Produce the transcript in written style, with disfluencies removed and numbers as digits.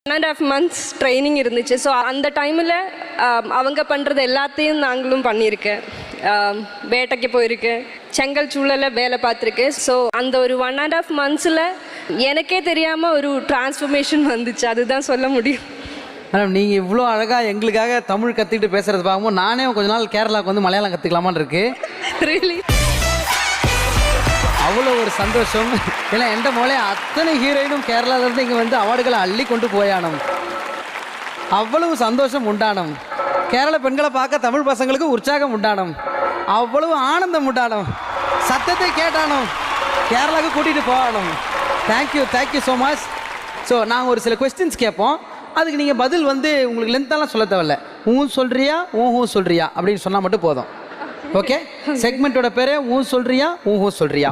1.5 months training இருந்துச்சு. So அந்த டைமில் அவங்க பண்ணுறது எல்லாத்தையும் நாங்களும் பண்ணியிருக்கேன். வேட்டைக்கு போயிருக்கேன், செங்கல் சூழலில் வேலை பார்த்துருக்கேன். ஸோ அந்த ஒரு 1.5 monthsல எனக்கே தெரியாமல் ஒரு டிரான்ஸ்ஃபர்மேஷன் வந்துச்சு, அதுதான் சொல்ல முடியும். மேடம் நீங்கள் இவ்வளோ அழகாக எங்களுக்காக தமிழ் கற்றுக்கிட்டு பேசுகிறது பார்க்கும்போது நானே கொஞ்ச நாள் கேரளாவுக்கு வந்து மலையாளம் கற்றுக்கலாமான்னு இருக்கு. ரியலி அவ்வளோ ஒரு சந்தோஷம். ஏன்னா எந்த மொழி அத்தனை ஹீரோயினும் கேரளாவிலேருந்து இங்கே வந்து அவார்டுகளை அள்ளி கொண்டு போயானோம். அவ்வளவு சந்தோஷம் உண்டானோம். கேரள பெண்களை பார்க்க தமிழ் பசங்களுக்கு உற்சாகம் உண்டானோம். அவ்வளவு ஆனந்தம் உண்டானோம். சத்தத்தை கேட்டானோம், கேரளாவுக்கு கூட்டிகிட்டு போகணும். Thank you so much. ஸோ நாங்கள் ஒரு சில கொஸ்டின்ஸ் கேட்போம், அதுக்கு நீங்கள் பதில் வந்து உங்களுக்கு லென்த்தாலாம் சொல்ல தேவையில்ல. சொல்கிறியா சொல்கிறியா அப்படின்னு சொன்னால் மட்டும் போதும். ஓகே, செக்மெண்ட்டோட பேரே சொல்கிறியா சொல்கிறியா.